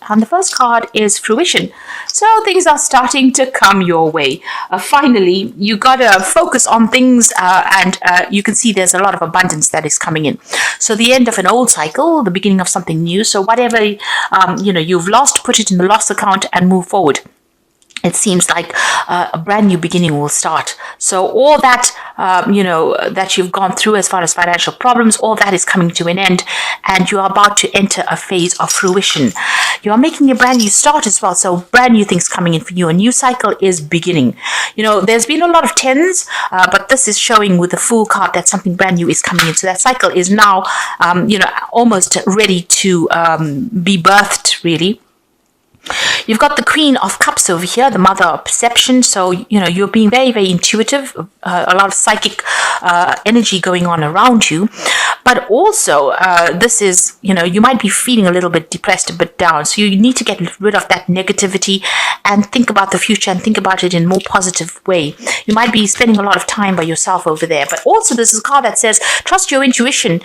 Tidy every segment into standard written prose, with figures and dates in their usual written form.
And the first card is fruition. So things are starting to come your way. Finally, you got to focus on things, and you can see there's a lot of abundance that is coming in. So the end of an old cycle, the beginning of something new. So whatever you've lost, put it in the loss account and move forward. It seems like a brand new beginning will start. So all that, that you've gone through as far as financial problems, all that is coming to an end, and you are about to enter a phase of fruition. You are making a brand new start as well. So brand new things coming in for you. A new cycle is beginning. There's been a lot of tens, but this is showing with the Fool card that something brand new is coming in. So that cycle is now, almost ready to be birthed, really. You've got the Queen of Cups over here, the mother of perception. So, you're being very, very intuitive, a lot of psychic energy going on around you. But also, this is, you might be feeling a little bit depressed, a bit down. So you need to get rid of that negativity and think about the future and think about it in a more positive way. You might be spending a lot of time by yourself over there. But also, this is a card that says, trust your intuition,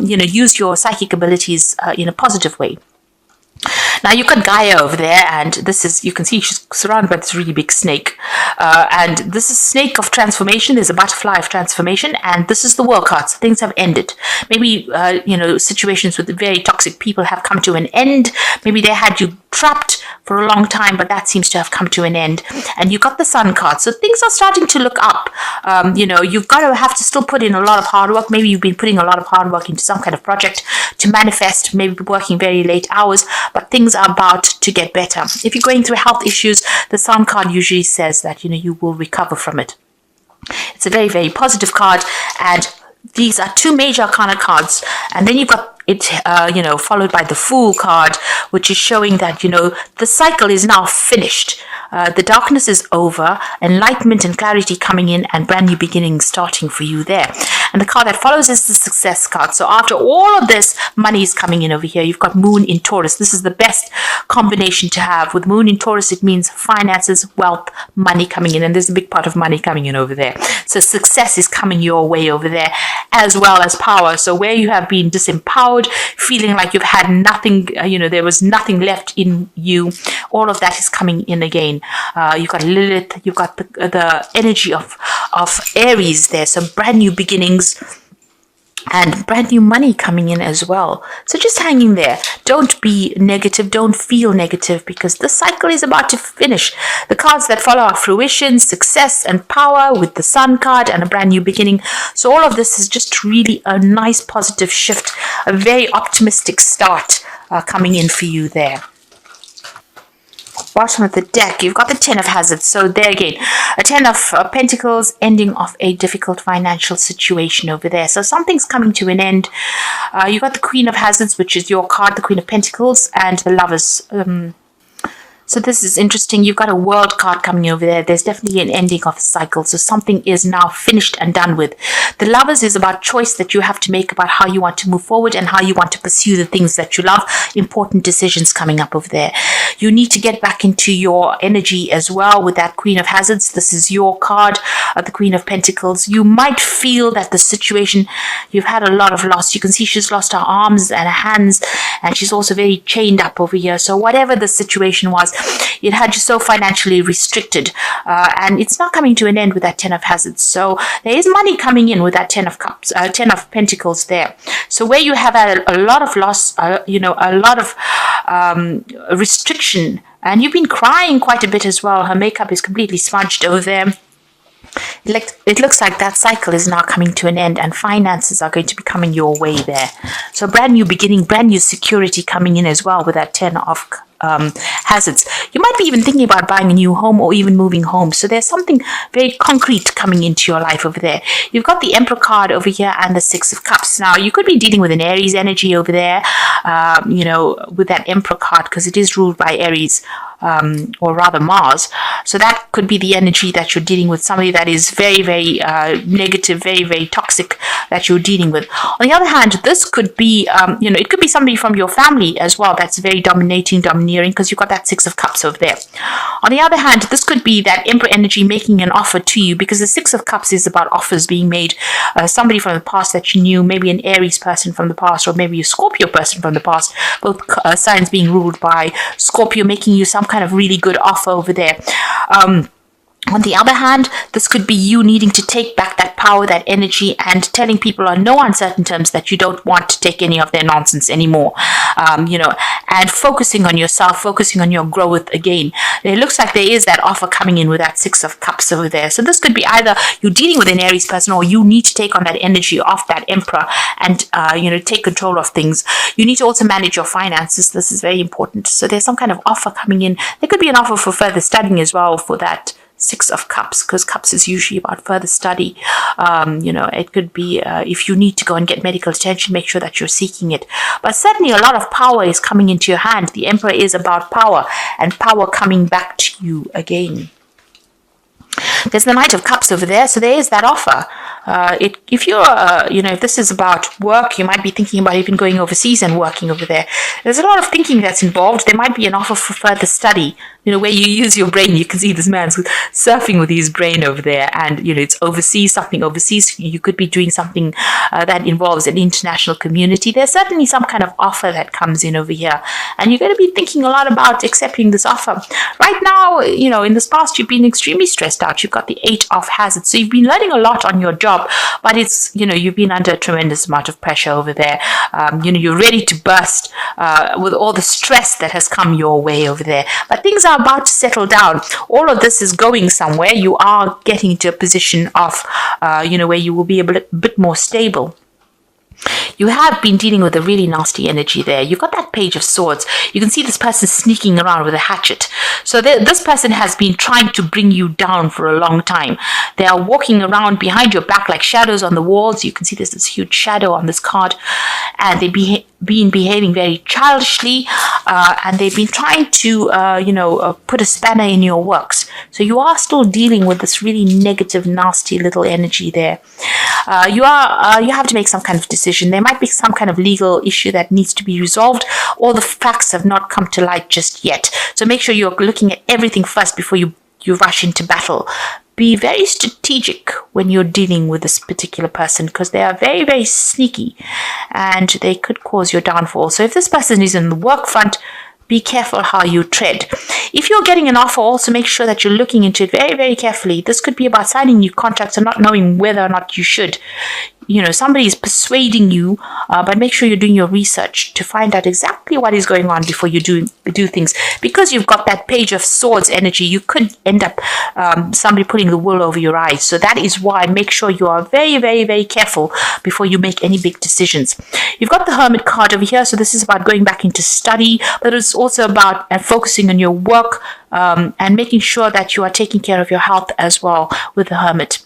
use your psychic abilities in a positive way. Now you've got Gaia over there, and this is, you can see she's surrounded by this really big snake. And this is snake of transformation. There's a butterfly of transformation, and this is the World card. So things have ended. Maybe, situations with very toxic people have come to an end. Maybe they had you trapped for a long time, but that seems to have come to an end. And you got the Sun card. So things are starting to look up. You've got to have to still put in a lot of hard work. Maybe you've been putting a lot of hard work into some kind of project to manifest, maybe working very late hours, but things are about to get better. If you're going through health issues, the Sun card usually says that, you will recover from it. It's a very, very positive card, and these are two major arcana cards. And then you've got it, followed by the Fool card, which is showing that, the cycle is now finished. The darkness is over, enlightenment and clarity coming in, and brand new beginnings starting for you there. And the card that follows is the Success card. So after all of this, money is coming in over here. You've got Moon in Taurus. This is the best combination to have. With Moon in Taurus, it means finances, wealth, money coming in. And there's a big part of money coming in over there. So success is coming your way over there, as well as power. So where you have been disempowered, feeling like you've had nothing, there was nothing left in you, all of that is coming in again. You've got Lilith, you've got the energy of Aries there. So brand new beginnings and brand new money coming in as well. So just hang in there. Don't be negative. Don't feel negative, because the cycle is about to finish. The cards that follow are fruition, success, and power, with the Sun card and a brand new beginning. So all of this is just really a nice positive shift, a very optimistic start coming in for you there. Bottom of the deck, you've got the Ten of Hazards. So there again, a Ten of Pentacles, ending of a difficult financial situation over there. So something's coming to an end. You've got the Queen of Hazards, which is your card, the Queen of Pentacles, and the Lovers. So this is interesting. You've got a World card coming over there. There's definitely an ending of the cycle. So something is now finished and done with. The Lovers is about choice that you have to make about how you want to move forward and how you want to pursue the things that you love. Important decisions coming up over there. You need to get back into your energy as well with that Queen of Hazards. This is your card, the Queen of Pentacles. You might feel that the situation, you've had a lot of loss. You can see she's lost her arms and her hands, and she's also very chained up over here. So whatever the situation was, it had you so financially restricted, and it's not coming to an end with that Ten of Hazards. So there is money coming in with that Ten of Cups, Ten of Pentacles there. So where you have had a lot of loss, a lot of restriction, and you've been crying quite a bit as well. Her makeup is completely smudged over there. It looks like that cycle is now coming to an end, and finances are going to be coming your way there. So brand new beginning, brand new security coming in as well with that Ten of Hazards. You might be even thinking about buying a new home or even moving home. So there's something very concrete coming into your life over there. You've got the Emperor card over here and the Six of Cups. Now you could be dealing with an Aries energy over there, with that Emperor card, because it is ruled by Aries. Or rather Mars. So that could be the energy that you're dealing with, somebody that is very, very negative, very, very toxic that you're dealing with. On the other hand, this could be, it could be somebody from your family as well that's very dominating, domineering, because you've got that that Six of Cups over there. On the other hand, this could be that Emperor energy making an offer to you, because the Six of Cups is about offers being made. Somebody from the past that you knew, maybe an Aries person from the past, or maybe a Scorpio person from the past, both signs being ruled by Scorpio, making you some kind of really good offer over there. On the other hand, this could be you needing to take back that power, that energy, and telling people on no uncertain terms that you don't want to take any of their nonsense anymore, and focusing on yourself, focusing on your growth again. It looks like there is that offer coming in with that Six of Cups over there. So this could be either you're dealing with an Aries person, or you need to take on that energy of that Emperor and, take control of things. You need to also manage your finances. This is very important. So there's some kind of offer coming in. There could be an offer for further studying as well for that Six of Cups, because Cups is usually about further study. It could be if you need to go and get medical attention, make sure that you're seeking it. But certainly a lot of power is coming into your hand. The Emperor is about power, and power coming back to you again. There's the Knight of Cups over there, so there is that offer. If this is about work, you might be thinking about even going overseas and working over there. There's a lot of thinking that's involved. There might be an offer for further study, where you use your brain. You can see this man's surfing with his brain over there, and, it's overseas, something overseas. You could be doing something that involves an international community. There's certainly some kind of offer that comes in over here, and you're going to be thinking a lot about accepting this offer. Right now, in this past, you've been extremely stressed out. You've got the Eight of Hazards, so you've been learning a lot on your job, but it's, you've been under a tremendous amount of pressure over there. You're ready to burst with all the stress that has come your way over there, but things are about to settle down. All of this is going somewhere. You are getting to a position of, where you will be a bit more stable. You have been dealing with a really nasty energy there. You've got that Page of Swords. You can see this person sneaking around with a hatchet. So this person has been trying to bring you down for a long time. They are walking around behind your back like shadows on the walls. You can see there's this huge shadow on this card. And they've been behaving very childishly. And they've been trying to, put a spanner in your works. So you are still dealing with this really negative, nasty little energy there. You have to make some kind of decision. There might be some kind of legal issue that needs to be resolved. All the facts have not come to light just yet. So make sure you're looking at everything first before you rush into battle. Be very strategic when you're dealing with this particular person, because they are very, very sneaky and they could cause your downfall. So if this person is in the work front, be careful how you tread. If you're getting an offer, also make sure that you're looking into it very, very carefully. This could be about signing new contracts and not knowing whether or not you should. Somebody is persuading you, but make sure you're doing your research to find out exactly what is going on before you do things. Because you've got that Page of Swords energy, you could end up somebody putting the wool over your eyes. So that is why make sure you are very, very, very careful before you make any big decisions. You've got the Hermit card over here, so this is about going back into study, but it's also about focusing on your work and making sure that you are taking care of your health as well with the Hermit.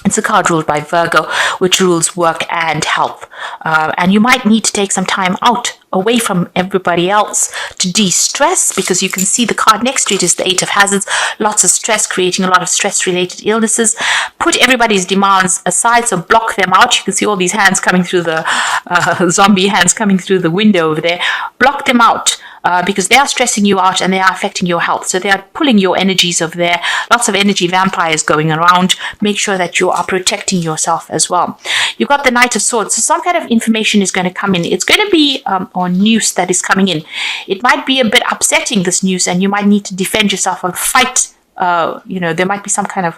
It's a card ruled by Virgo, which rules work and health. And you might need to take some time out away from everybody else to de-stress, because you can see the card next to it is the Eight of Hazards. Lots of stress, creating a lot of stress-related illnesses. Put everybody's demands aside, so block them out. You can see all these hands coming through the zombie hands coming through the window over there. Block them out. Because they are stressing you out and they are affecting your health. So they are pulling your energies over there. Lots of energy vampires going around. Make sure that you are protecting yourself as well. You've got the Knight of Swords. So some kind of information is going to come in. It's going to be or news that is coming in. It might be a bit upsetting, this news, and you might need to defend yourself or fight. There might be some kind of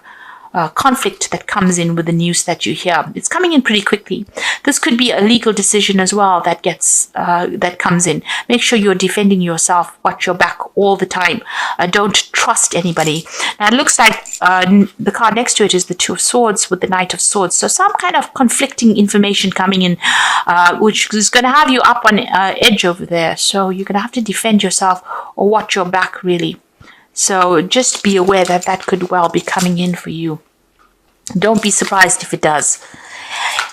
conflict that comes in with the news that you hear. It's coming in pretty quickly. This could be a legal decision as well that comes in. Make sure you're defending yourself. Watch your back all the time. Don't trust anybody. Now it looks like the card next to it is the Two of Swords with the Knight of Swords. So some kind of conflicting information coming in, which is going to have you up on edge over there. So you're going to have to defend yourself or watch your back, really. So just be aware that that could well be coming in for you. Don't be surprised if it does.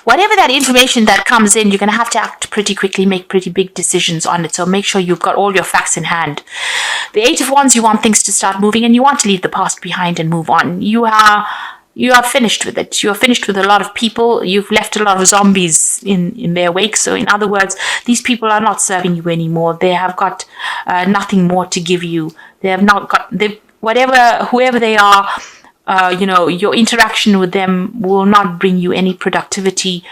Whatever that information that comes in, you're going to have to act pretty quickly, make pretty big decisions on it. So make sure you've got all your facts in hand. The Eight of Wands, you want things to start moving and you want to leave the past behind and move on. You are you are finished with it. You are finished with a lot of people. You've left a lot of zombies in their wake. So in other words, these people are not serving you anymore. They have got nothing more to give you. They have not got, whoever they are, your interaction with them will not bring you any productivity.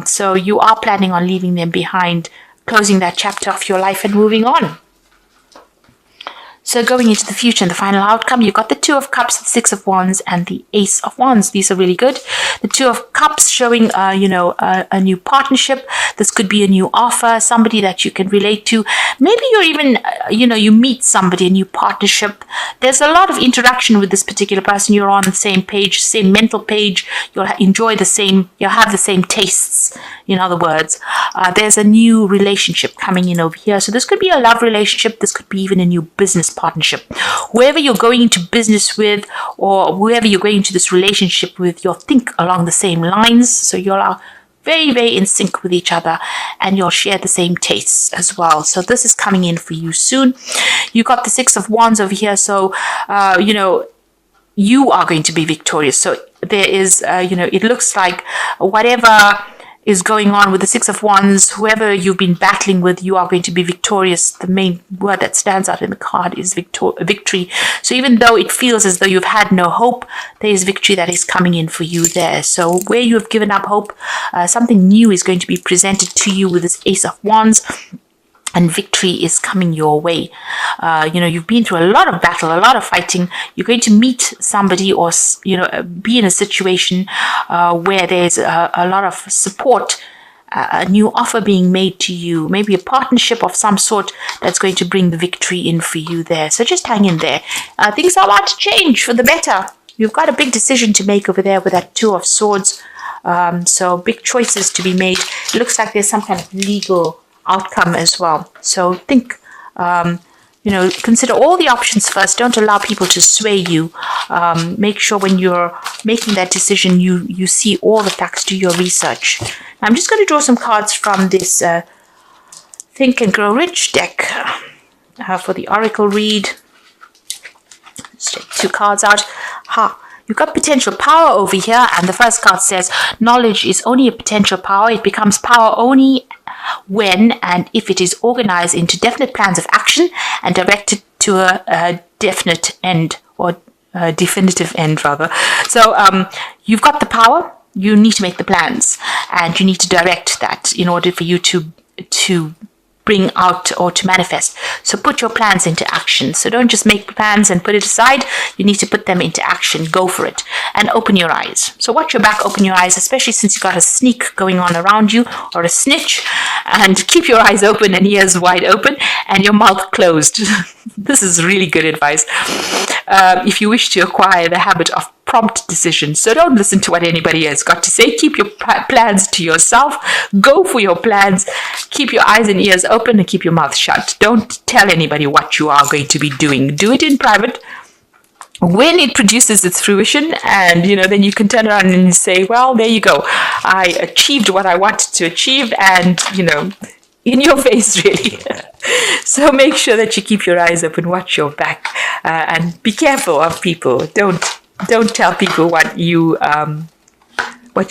So you are planning on leaving them behind, closing that chapter of your life and moving on. So going into the future and the final outcome, you've got the Two of Cups, the Six of Wands, and the Ace of Wands. These are really good. The Two of Cups showing, a new partnership. This could be a new offer, somebody that you can relate to. Maybe you're even, you meet somebody, a new partnership. There's a lot of interaction with this particular person. You're on the same page, same mental page. You'll have the same tastes. In other words, there's a new relationship coming in over here. So this could be a love relationship. This could be even a new business partnership. Whoever you're going into business with, or whoever you're going into this relationship with, you'll think along the same lines. So you're very, very in sync with each other, and you'll share the same tastes as well. So this is coming in for you soon. You got the Six of Wands over here. So, you are going to be victorious. So there is, it looks like whatever is going on with the Six of Wands, whoever you've been battling with, you are going to be victorious. The main word that stands out in the card is victory. So even though it feels as though you've had no hope, there is victory that is coming in for you there. So where you have given up hope, something new is going to be presented to you with this Ace of Wands. And victory is coming your way. You've been through a lot of battle, a lot of fighting. You're going to meet somebody or, be in a situation where there's a lot of support, a new offer being made to you, maybe a partnership of some sort that's going to bring the victory in for you there. So just hang in there. Things are about to change for the better. You've got a big decision to make over there with that Two of Swords. So big choices to be made. It looks like there's some kind of legal outcome as well. So think, consider all the options first. Don't allow people to sway you. Make sure when you're making that decision, you see all the facts, do your research. Now, I'm just going to draw some cards from this Think and Grow Rich deck for the Oracle read. Let's take 2 cards out. You've got potential power over here, and the first card says, knowledge is only a potential power. It becomes power only when and if it is organized into definite plans of action and directed to a definite end, or a definitive end, rather. So you've got the power. You need to make the plans, and you need to direct that in order for you to bring out or to manifest. So put your plans into action. So don't just make plans and put it aside. You need to put them into action. Go for it and open your eyes. So watch your back, open your eyes, especially since you've got a sneak going on around you, or a snitch, and keep your eyes open and ears wide open and your mouth closed. This is really good advice if you wish to acquire the habit of prompt decisions. So don't listen to what anybody has got to say. Keep your plans to yourself. Go for your plans. Keep your eyes and ears open and keep your mouth shut. Don't tell anybody what you are going to be doing. Do it in private. When it produces its fruition, and then you can turn around and say, well, there you go. I achieved what I wanted to achieve, and in your face, really. So make sure that you keep your eyes open, watch your back, and be careful of people. Don't tell people what you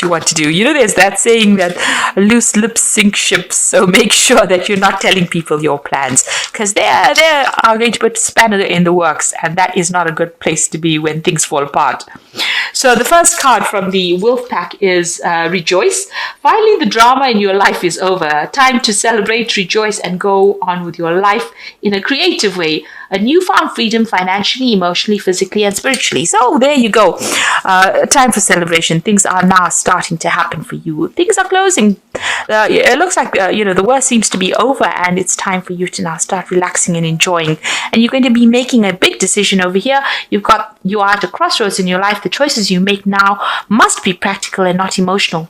want to do. There's that saying that loose lips sink ships. So make sure that you're not telling people your plans, because they are going to put spanner in the works, and that is not a good place to be when things fall apart. So the first card from the Wolf Pack is Rejoice. Finally, the drama in your life is over. Time to celebrate, rejoice, and go on with your life in a creative way. A newfound freedom financially, emotionally, physically, and spiritually. So there you go. Time for celebration. Things are now starting to happen for you. Things are closing. It looks like, the worst seems to be over, and it's time for you to now start relaxing and enjoying. And you're going to be making a big decision over here. You are at a crossroads in your life. The choices you make now must be practical and not emotional.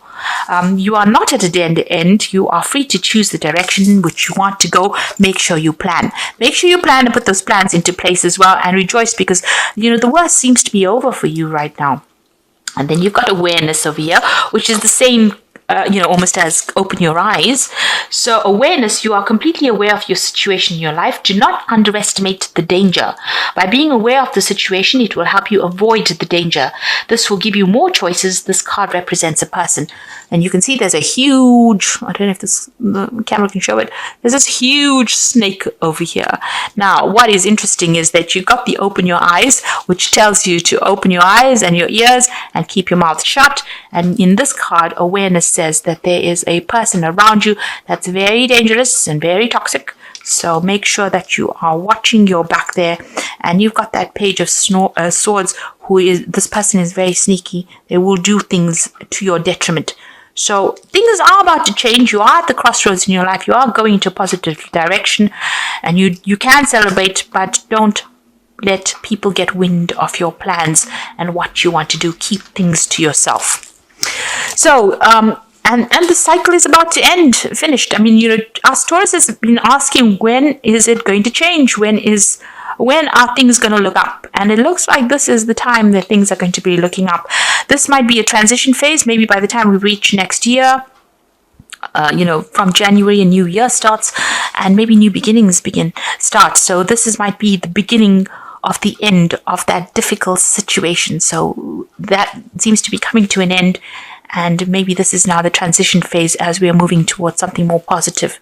You are not at a dead end. You are free to choose the direction in which you want to go. Make sure you plan. Make sure you plan and put those plans into place as well, and rejoice, because the worst seems to be over for you right now. And then you've got awareness over here, which is the same almost as open your eyes. So awareness, you are completely aware of your situation in your life. Do not underestimate the danger. By being aware of the situation, it will help you avoid the danger. This will give you more choices. This card represents a person. And you can see there's a huge, I don't know if the camera can show it, there's this huge snake over here. Now, what is interesting is that you got the open your eyes, which tells you to open your eyes and your ears and keep your mouth shut. And in this card, awareness says that there is a person around you that's very dangerous and very toxic. So make sure that you are watching your back there. And you've got that page of swords. This person is very sneaky. They will do things to your detriment. So things are about to change. You are at the crossroads in your life. You are going into a positive direction, and you can celebrate, but don't let people get wind of your plans and what you want to do. Keep things to yourself. So, and the cycle is about to end, finished. I mean, us Taurus has been asking, when is it going to change? When are things going to look up? And it looks like this is the time that things are going to be looking up. This might be a transition phase. Maybe by the time we reach next year, from January, a new year starts, and maybe new beginnings start. So this might be the beginning of the end of that difficult situation. So that seems to be coming to an end. And maybe this is now the transition phase as we are moving towards something more positive.